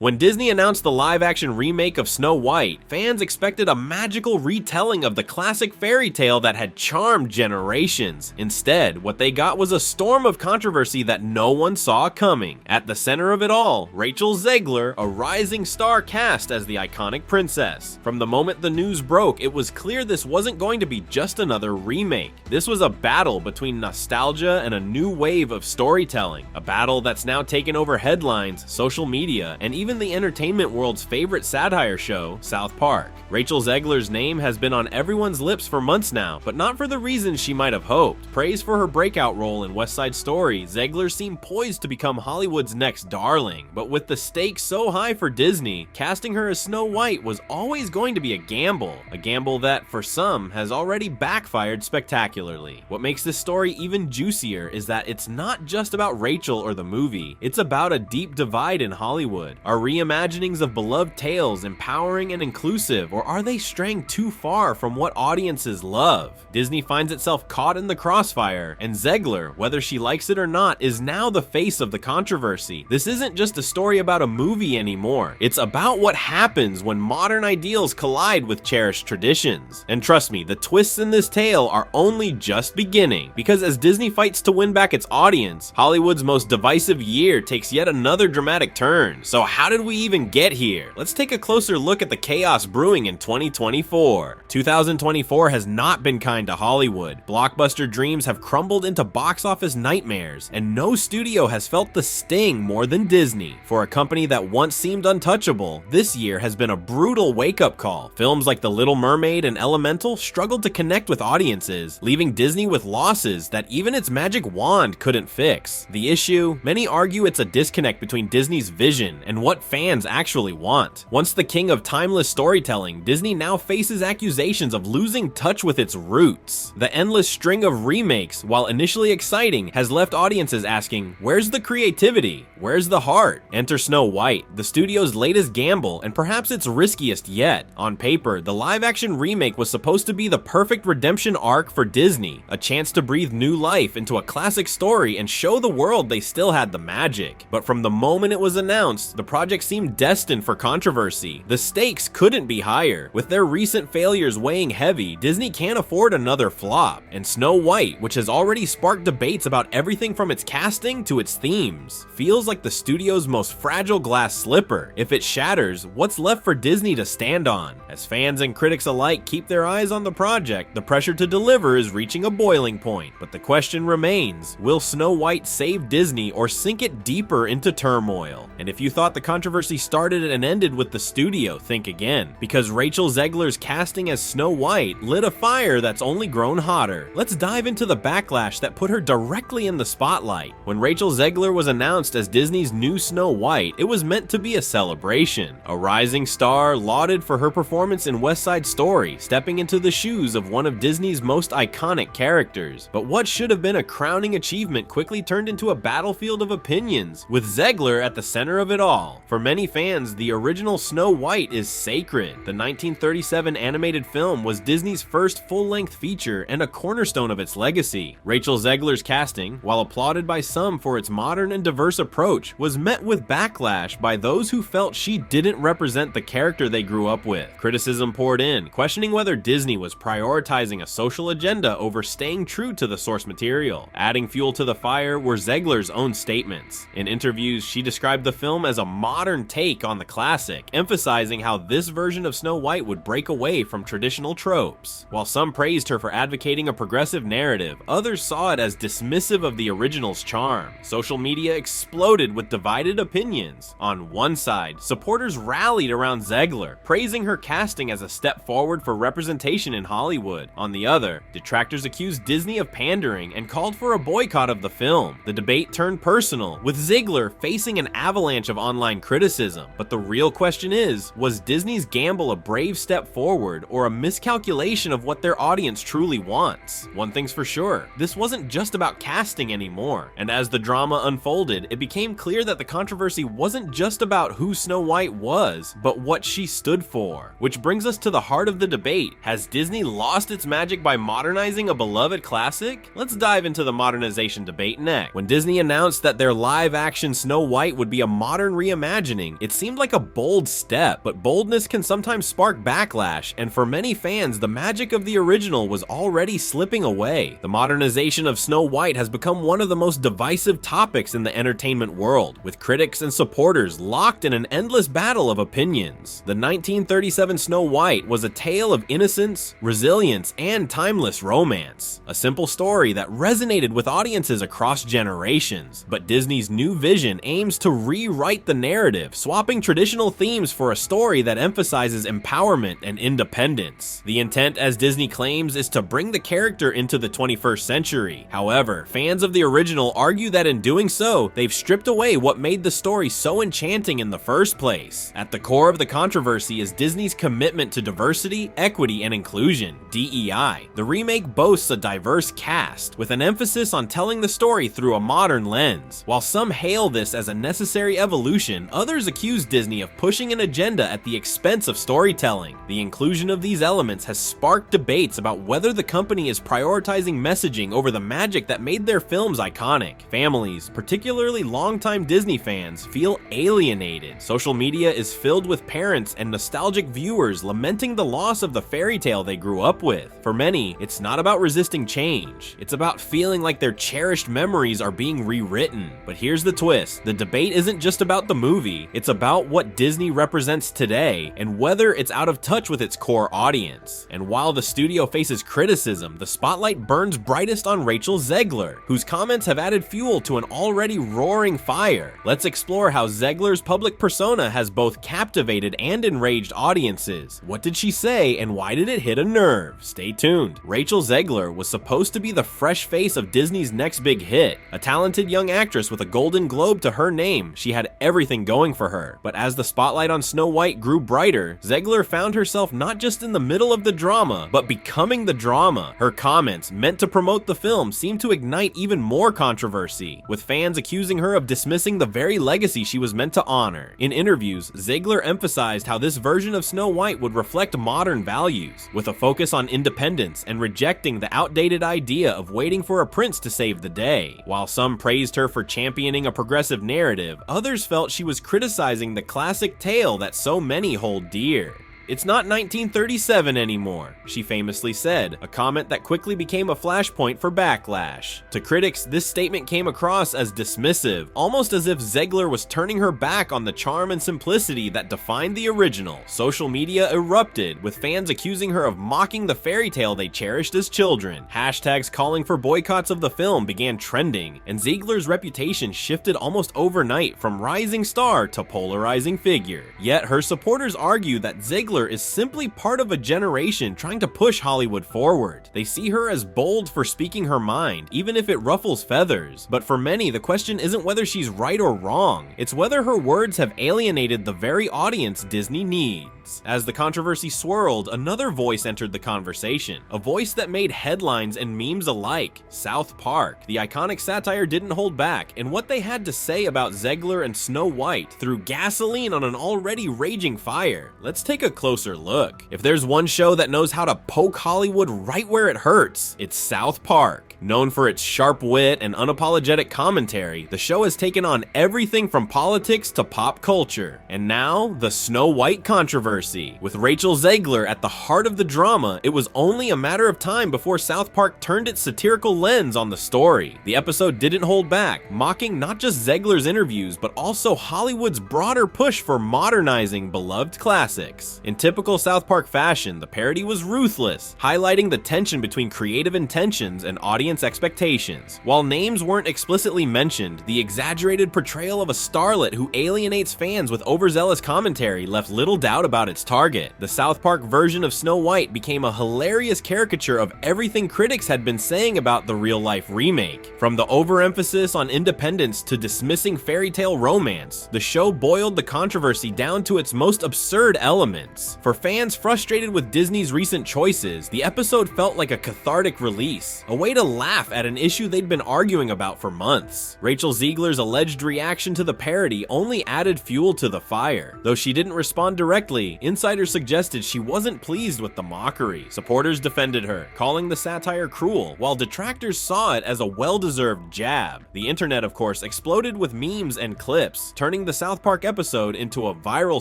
When Disney announced the live-action remake of Snow White, fans expected a magical retelling of the classic fairy tale that had charmed generations. Instead, what they got was a storm of controversy that no one saw coming. At the center of it all, Rachel Zegler, a rising star cast as the iconic princess. From the moment the news broke, it was clear this wasn't going to be just another remake. This was a battle between nostalgia and a new wave of storytelling. A battle that's now taken over headlines, social media, and even the entertainment world's favorite satire show, South Park. Rachel Zegler's name has been on everyone's lips for months now, but not for the reasons she might have hoped. Praised for her breakout role in West Side Story, Zegler seemed poised to become Hollywood's next darling. But with the stakes so high for Disney, casting her as Snow White was always going to be a gamble that, for some, has already backfired spectacularly. What makes this story even juicier is that it's not just about Rachel or the movie, it's about a deep divide in Hollywood. Are reimaginings of beloved tales empowering and inclusive, or are they straying too far from what audiences love? Disney finds itself caught in the crossfire, and Zegler, whether she likes it or not, is now the face of the controversy. This isn't just a story about a movie anymore. It's about what happens when modern ideals collide with cherished traditions. And trust me, the twists in this tale are only just beginning, because as Disney fights to win back its audience, Hollywood's most divisive year takes yet another dramatic turn. So how did we even get here? Let's take a closer look at the chaos brewing in 2024. 2024 has not been kind to Hollywood. Blockbuster dreams have crumbled into box office nightmares, and no studio has felt the sting more than Disney. For a company that once seemed untouchable, this year has been a brutal wake-up call. Films like The Little Mermaid and Elemental struggled to connect with audiences, leaving Disney with losses that even its magic wand couldn't fix. The issue? Many argue it's a disconnect between Disney's vision and what fans actually want. Once the king of timeless storytelling, Disney now faces accusations of losing touch with its roots. The endless string of remakes, while initially exciting, has left audiences asking, where's the creativity? Where's the heart? Enter Snow White, the studio's latest gamble and perhaps its riskiest yet. On paper, the live-action remake was supposed to be the perfect redemption arc for Disney, a chance to breathe new life into a classic story and show the world they still had the magic. But from the moment it was announced, the project seemed destined for controversy. The stakes couldn't be higher. With their recent failures weighing heavy, Disney can't afford another flop. And Snow White, which has already sparked debates about everything from its casting to its themes, feels like the studio's most fragile glass slipper. If it shatters, what's left for Disney to stand on? As fans and critics alike keep their eyes on the project, the pressure to deliver is reaching a boiling point. But the question remains, will Snow White save Disney or sink it deeper into turmoil? And if you thought the controversy started and ended with the studio, think again, because Rachel Zegler's casting as Snow White lit a fire that's only grown hotter. Let's dive into the backlash that put her directly in the spotlight. When Rachel Zegler was announced as Disney's new Snow White, it was meant to be a celebration. A rising star lauded for her performance in West Side Story, stepping into the shoes of one of Disney's most iconic characters. But what should have been a crowning achievement quickly turned into a battlefield of opinions, with Zegler at the center of it all. For many fans, the original Snow White is sacred. The 1937 animated film was Disney's first full-length feature and a cornerstone of its legacy. Rachel Zegler's casting, while applauded by some for its modern and diverse approach, was met with backlash by those who felt she didn't represent the character they grew up with. Criticism poured in, questioning whether Disney was prioritizing a social agenda over staying true to the source material. Adding fuel to the fire were Zegler's own statements. In interviews, she described the film as a modern take on the classic, emphasizing how this version of Snow White would break away from traditional tropes. While some praised her for advocating a progressive narrative, others saw it as dismissive of the original's charm. Social media exploded with divided opinions. On one side, supporters rallied around Zegler, praising her casting as a step forward for representation in Hollywood. On the other, detractors accused Disney of pandering and called for a boycott of the film. The debate turned personal, with Zegler facing an avalanche of online criticism. But the real question is, was Disney's gamble a brave step forward or a miscalculation of what their audience truly wants? One thing's for sure, this wasn't just about casting anymore. And as the drama unfolded, it became clear that the controversy wasn't just about who Snow White was, but what she stood for. Which brings us to the heart of the debate. Has Disney lost its magic by modernizing a beloved classic? Let's dive into the modernization debate next. When Disney announced that their live-action Snow White would be a modern reimagining reimagining, it seemed like a bold step, but boldness can sometimes spark backlash, and for many fans, the magic of the original was already slipping away. The modernization of Snow White has become one of the most divisive topics in the entertainment world, with critics and supporters locked in an endless battle of opinions. The 1937 Snow White was a tale of innocence, resilience, and timeless romance. A simple story that resonated with audiences across generations, but Disney's new vision aims to rewrite the narrative, swapping traditional themes for a story that emphasizes empowerment and independence. The intent, as Disney claims, is to bring the character into the 21st century. However, fans of the original argue that in doing so, they've stripped away what made the story so enchanting in the first place. At the core of the controversy is Disney's commitment to diversity, equity, and inclusion, DEI. The remake boasts a diverse cast, with an emphasis on telling the story through a modern lens. While some hail this as a necessary evolution, others accuse Disney of pushing an agenda at the expense of storytelling. The inclusion of these elements has sparked debates about whether the company is prioritizing messaging over the magic that made their films iconic. Families, particularly longtime Disney fans, feel alienated. Social media is filled with parents and nostalgic viewers lamenting the loss of the fairy tale they grew up with. For many, it's not about resisting change. It's about feeling like their cherished memories are being rewritten. But here's the twist. The debate isn't just about the movie, it's about what Disney represents today and whether it's out of touch with its core audience. And while the studio faces criticism, the spotlight burns brightest on Rachel Zegler, whose comments have added fuel to an already roaring fire. Let's explore how Zegler's public persona has both captivated and enraged audiences. What did she say, and why did it hit a nerve? Stay tuned. Rachel Zegler was supposed to be the fresh face of Disney's next big hit. A talented young actress with a Golden Globe to her name, she had everything going for her. But as the spotlight on Snow White grew brighter, Zegler found herself not just in the middle of the drama, but becoming the drama. Her comments, meant to promote the film, seemed to ignite even more controversy, with fans accusing her of dismissing the very legacy she was meant to honor. In interviews, Zegler emphasized how this version of Snow White would reflect modern values, with a focus on independence and rejecting the outdated idea of waiting for a prince to save the day. While some praised her for championing a progressive narrative, others felt she was criticizing the classic tale that so many hold dear. "It's not 1937 anymore," she famously said, a comment that quickly became a flashpoint for backlash. To critics, this statement came across as dismissive, almost as if Zegler was turning her back on the charm and simplicity that defined the original. Social media erupted, with fans accusing her of mocking the fairy tale they cherished as children. Hashtags calling for boycotts of the film began trending, and Zegler's reputation shifted almost overnight from rising star to polarizing figure. Yet her supporters argue that Zegler is simply part of a generation trying to push Hollywood forward. They see her as bold for speaking her mind, even if it ruffles feathers. But for many, the question isn't whether she's right or wrong, it's whether her words have alienated the very audience Disney needs. As the controversy swirled, another voice entered the conversation, a voice that made headlines and memes alike: South Park. The iconic satire didn't hold back, and what they had to say about Zegler and Snow White threw gasoline on an already raging fire. Let's take a closer look. If there's one show that knows how to poke Hollywood right where it hurts, it's South Park. Known for its sharp wit and unapologetic commentary, the show has taken on everything from politics to pop culture. And now, the Snow White controversy. With Rachel Zegler at the heart of the drama, it was only a matter of time before South Park turned its satirical lens on the story. The episode didn't hold back, mocking not just Zegler's interviews, but also Hollywood's broader push for modernizing beloved classics. In typical South Park fashion, the parody was ruthless, highlighting the tension between creative intentions and audience expectations. While names weren't explicitly mentioned, the exaggerated portrayal of a starlet who alienates fans with overzealous commentary left little doubt about its target. The South Park version of Snow White became a hilarious caricature of everything critics had been saying about the real-life remake. From the overemphasis on independence to dismissing fairy tale romance, the show boiled the controversy down to its most absurd elements. For fans frustrated with Disney's recent choices, the episode felt like a cathartic release, a way to laugh at an issue they'd been arguing about for months. Rachel Zegler's alleged reaction to the parody only added fuel to the fire. Though she didn't respond directly, insiders suggested she wasn't pleased with the mockery. Supporters defended her, calling the satire cruel, while detractors saw it as a well-deserved jab. The internet, of course, exploded with memes and clips, turning the South Park episode into a viral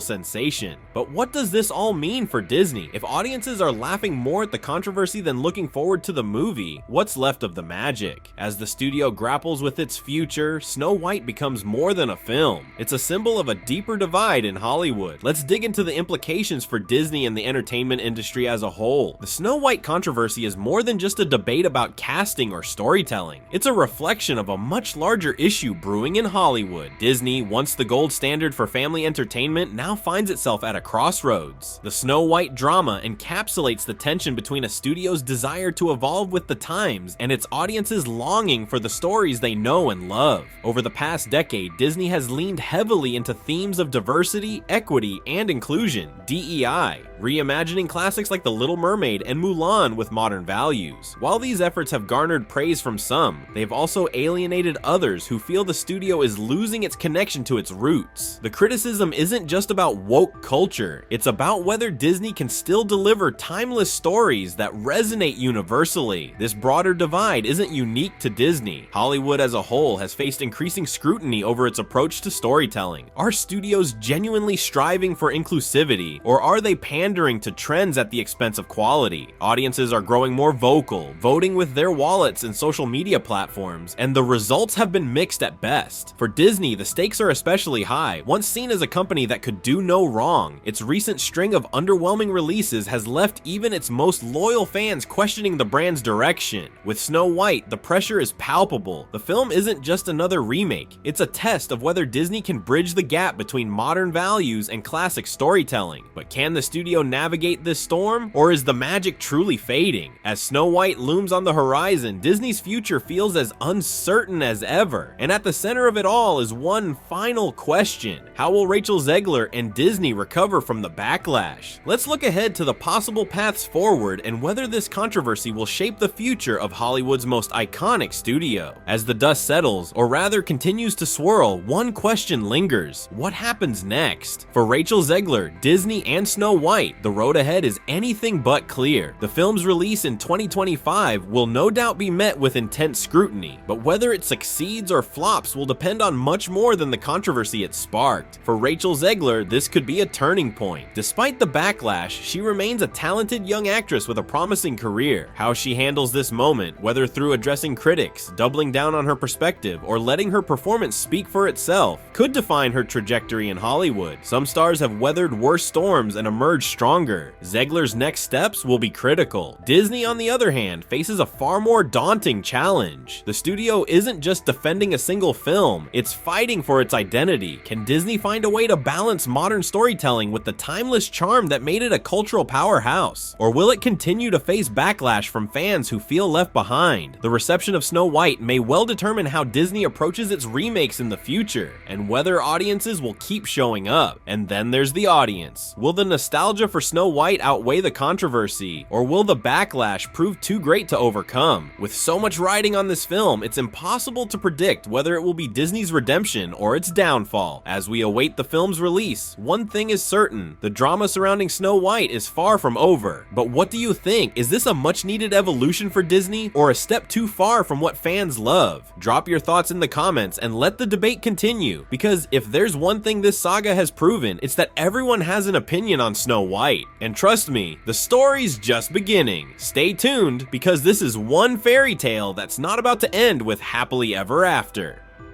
sensation. But what does this all mean for Disney? If audiences are laughing more at the controversy than looking forward to the movie, what's left of the magic? As the studio grapples with its future, Snow White becomes more than a film. It's a symbol of a deeper divide in Hollywood. Let's dig into the implications for Disney and the entertainment industry as a whole. The Snow White controversy is more than just a debate about casting or storytelling. It's a reflection of a much larger issue brewing in Hollywood. Disney, once the gold standard for family entertainment, now finds itself at a crossroads. The Snow White drama encapsulates the tension between a studio's desire to evolve with the times and its audience's longing for the stories they know and love. Over the past decade, Disney has leaned heavily into themes of diversity, equity, and inclusion, DEI, reimagining classics like The Little Mermaid and Mulan with modern values. While these efforts have garnered praise from some, they've also alienated others who feel the studio is losing its connection to its roots. The criticism isn't just about woke culture, it's about whether Disney can still deliver timeless stories that resonate universally. This broader divide isn't unique to Disney. Hollywood as a whole has faced increasing scrutiny over its approach to storytelling. Are studios genuinely striving for inclusivity, or are they pandering to trends at the expense of quality? Audiences are growing more vocal, voting with their wallets and social media platforms, and the results have been mixed at best. For Disney, the stakes are especially high. Once seen as a company that could do no wrong, its recent string of underwhelming releases has left even its most loyal fans questioning the brand's direction. With Snow White, the pressure is palpable. The film isn't just another remake, it's a test of whether Disney can bridge the gap between modern values and classic storytelling. But can the studio navigate this storm, or is the magic truly fading? As Snow White looms on the horizon, Disney's future feels as uncertain as ever. And at the center of it all is one final question: how will Rachel Zegler and Disney recover from the backlash? Let's look ahead to the possible paths forward and whether this controversy will shape the future of Hollywood's most iconic studio. As the dust settles, or rather continues to swirl, one question lingers: what happens next? For Rachel Zegler, Disney, and Snow White, the road ahead is anything but clear. The film's release in 2025 will no doubt be met with intense scrutiny, but whether it succeeds or flops will depend on much more than the controversy it sparked. For Rachel Zegler, this could be a turning point. Despite the backlash, she remains a talented young actress with a promising career. How she handles this moment, whether through addressing critics, doubling down on her perspective, or letting her performance speak for itself, could define her trajectory in Hollywood. Some stars have weathered worse storms and emerged stronger. Zegler's next steps will be critical. Disney, on the other hand, faces a far more daunting challenge. The studio isn't just defending a single film, it's fighting for its identity. Can Disney find a way to balance modern storytelling with the timeless charm that made it a cultural powerhouse? Or will it continue to face backlash from fans who feel left behind? The reception of Snow White may well determine how Disney approaches its remakes in the future, and whether audiences will keep showing up. And then there's the audience. Will the nostalgia for Snow White outweigh the controversy, or will the backlash prove too great to overcome? With so much riding on this film, it's impossible to predict whether it will be Disney's redemption or its downfall. As we await the film's release, one thing is certain: the drama surrounding Snow White is far from over. But what do you think? Is this a much-needed evolution for Disney, or a step too far from what fans love? Drop your thoughts in the comments and let the debate continue, because if there's one thing this saga has proven, it's that everyone has an opinion on Snow White. And trust me, the story's just beginning. Stay tuned, because this is one fairy tale that's not about to end with happily ever after.